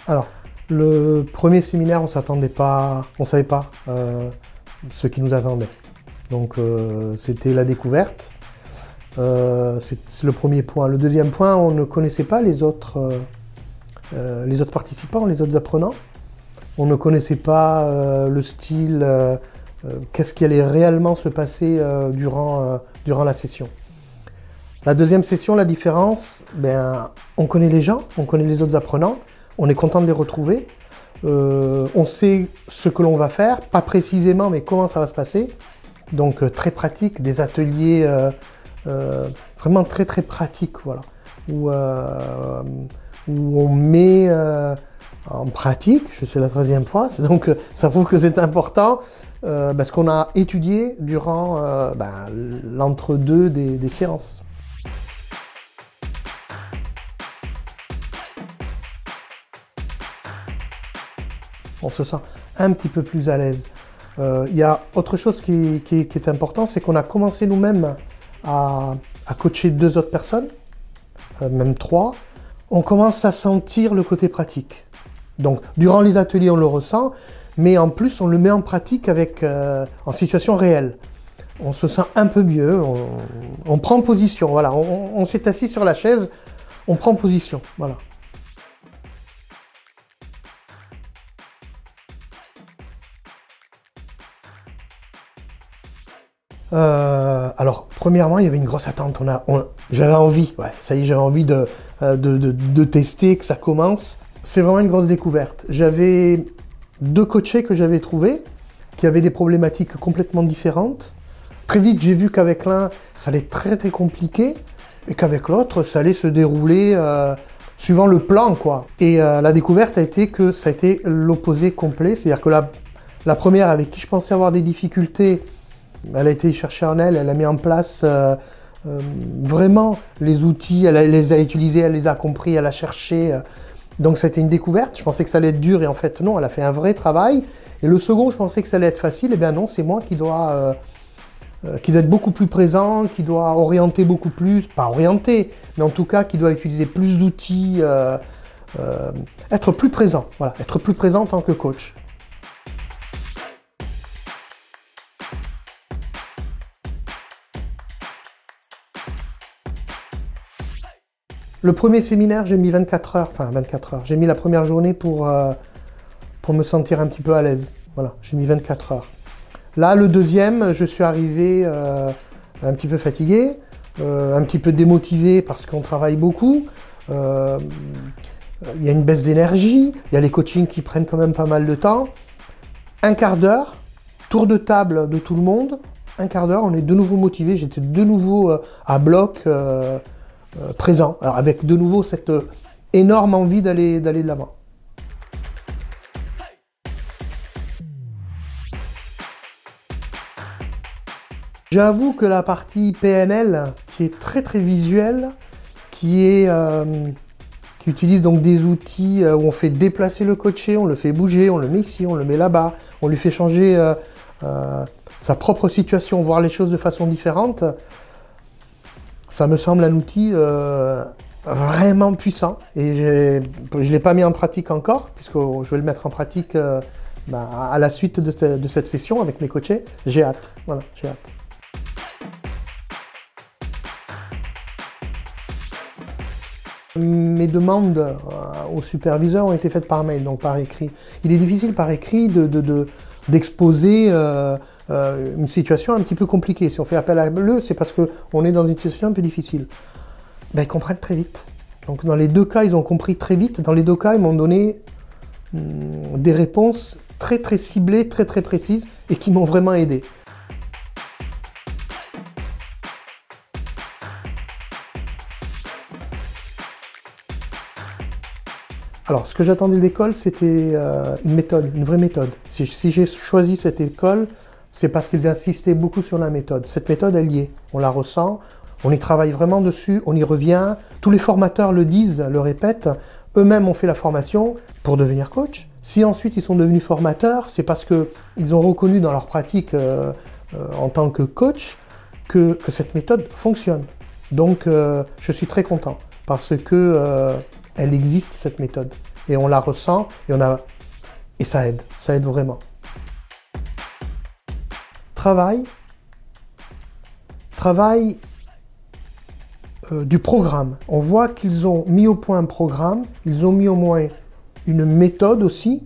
Alors, le premier séminaire, on s'attendait pas, on savait pas ce qui nous attendait. Donc, c'était la découverte. C'est le premier point. Le deuxième point, on ne connaissait pas les autres participants, les autres apprenants. On ne connaissait pas le style, qu'est-ce qui allait réellement se passer durant la session. La deuxième session, la différence, on connaît les gens, on connaît les autres apprenants, on est content de les retrouver, on sait ce que l'on va faire, pas précisément, mais comment ça va se passer. Donc très pratique, des ateliers vraiment très très pratiques, voilà, où on met en pratique, je sais la 13e fois, donc ça prouve que c'est important, parce qu'on a étudié durant l'entre-deux des séances. On se sent un petit peu plus à l'aise. Il y a autre chose qui est important, c'est qu'on a commencé nous-mêmes à coacher 2 autres personnes, même 3. On commence à sentir le côté pratique. Donc, durant les ateliers, on le ressent, mais en plus, on le met en pratique en situation réelle. On se sent un peu mieux, on prend position, voilà. On s'est assis sur la chaise, on prend position, voilà. Alors, premièrement, il y avait une grosse attente. J'avais envie, ouais, ça y est, j'avais envie de tester, que ça commence. C'est vraiment une grosse découverte. J'avais 2 coachés que j'avais trouvés, qui avaient des problématiques complètement différentes. Très vite, j'ai vu qu'avec l'un, ça allait être très très compliqué, et qu'avec l'autre, ça allait se dérouler suivant le plan, quoi. Et la découverte a été que ça a été l'opposé complet. C'est-à-dire que la première, avec qui je pensais avoir des difficultés, elle a été chercher en elle a mis en place vraiment les outils, elle les a utilisés, elle les a compris, elle a cherché. Donc c'était une découverte, je pensais que ça allait être dur et en fait non, elle a fait un vrai travail. Et le second, je pensais que ça allait être facile, et bien non, c'est moi qui dois être beaucoup plus présent, qui doit orienter beaucoup plus, pas orienter, mais en tout cas qui doit utiliser plus d'outils, être plus présent, voilà, être plus présent en tant que coach. Le premier séminaire, j'ai mis 24 heures, enfin 24 heures. J'ai mis la première journée pour me sentir un petit peu à l'aise. Voilà, j'ai mis 24 heures. Là, le deuxième, je suis arrivé un petit peu fatigué, un petit peu démotivé parce qu'on travaille beaucoup. Il y a une baisse d'énergie, il y a les coachings qui prennent quand même pas mal de temps. Un quart d'heure, tour de table de tout le monde. Un quart d'heure, on est de nouveau motivé. J'étais de nouveau à bloc. Présent, alors avec de nouveau cette énorme envie d'aller de l'avant. J'avoue que la partie PNL, qui est très très visuelle, qui utilise donc des outils où on fait déplacer le coaché, on le fait bouger, on le met ici, on le met là-bas, on lui fait changer sa propre situation, voir les choses de façon différente. Ça me semble un outil vraiment puissant et je ne l'ai pas mis en pratique encore, puisque je vais le mettre en pratique à la suite de cette session avec mes coachés. J'ai hâte, voilà, j'ai hâte. Mes demandes au superviseur ont été faites par mail, donc par écrit. Il est difficile par écrit d'exposer une situation un petit peu compliquée. Si on fait appel à eux, c'est parce qu'on est dans une situation un peu difficile. Ils comprennent très vite. Donc dans les 2 cas, ils ont compris très vite. Dans les 2 cas, ils m'ont donné des réponses très très ciblées, très très précises et qui m'ont vraiment aidé. Alors, ce que j'attendais de l'école, c'était une méthode, une vraie méthode. Si j'ai choisi cette école, c'est parce qu'ils insistaient beaucoup sur la méthode. Cette méthode, elle y est, on la ressent, on y travaille vraiment dessus, on y revient. Tous les formateurs le disent, le répètent, eux-mêmes ont fait la formation pour devenir coach. Si ensuite ils sont devenus formateurs, c'est parce qu'ils ont reconnu dans leur pratique en tant que coach que cette méthode fonctionne. Donc, je suis très content parce que elle existe, cette méthode. et on la ressent et ça aide vraiment. Travail du programme. On voit qu'ils ont mis au point un programme, ils ont mis au moins une méthode aussi,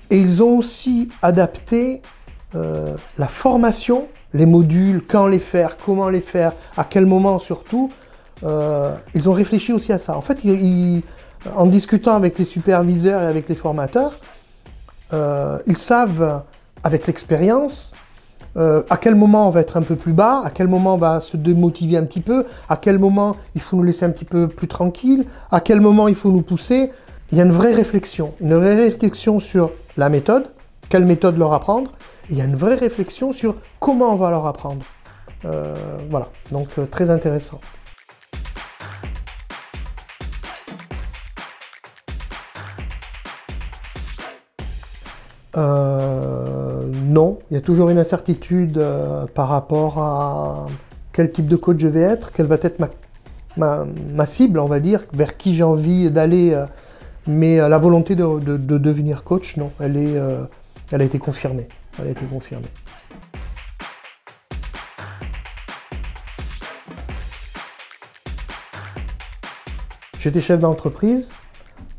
et ils ont aussi adapté la formation, les modules, quand les faire, comment les faire, à quel moment surtout. Ils ont réfléchi aussi à ça. En fait, en discutant avec les superviseurs et avec les formateurs, ils savent, avec l'expérience, à quel moment on va être un peu plus bas, à quel moment on va se démotiver un petit peu, à quel moment il faut nous laisser un petit peu plus tranquille, à quel moment il faut nous pousser. Il y a une vraie réflexion sur la méthode, quelle méthode leur apprendre, et il y a une vraie réflexion sur comment on va leur apprendre. Voilà, donc très intéressant. Non, il y a toujours une incertitude par rapport à quel type de coach je vais être, quelle va être ma cible, on va dire, vers qui j'ai envie d'aller. Mais la volonté de devenir coach, non, elle a été confirmée. Elle a été confirmée. J'étais chef d'entreprise.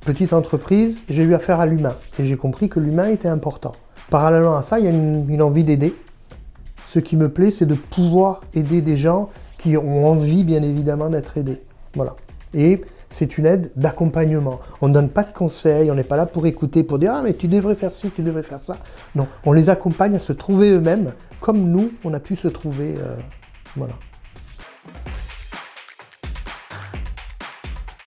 Petite entreprise, j'ai eu affaire à l'humain et j'ai compris que l'humain était important. Parallèlement à ça, il y a une envie d'aider. Ce qui me plaît, c'est de pouvoir aider des gens qui ont envie, bien évidemment, d'être aidés. Voilà. Et c'est une aide d'accompagnement. On ne donne pas de conseils, on n'est pas là pour écouter, pour dire « Ah, mais tu devrais faire ci, tu devrais faire ça ». Non, on les accompagne à se trouver eux-mêmes, comme nous, on a pu se trouver. Voilà.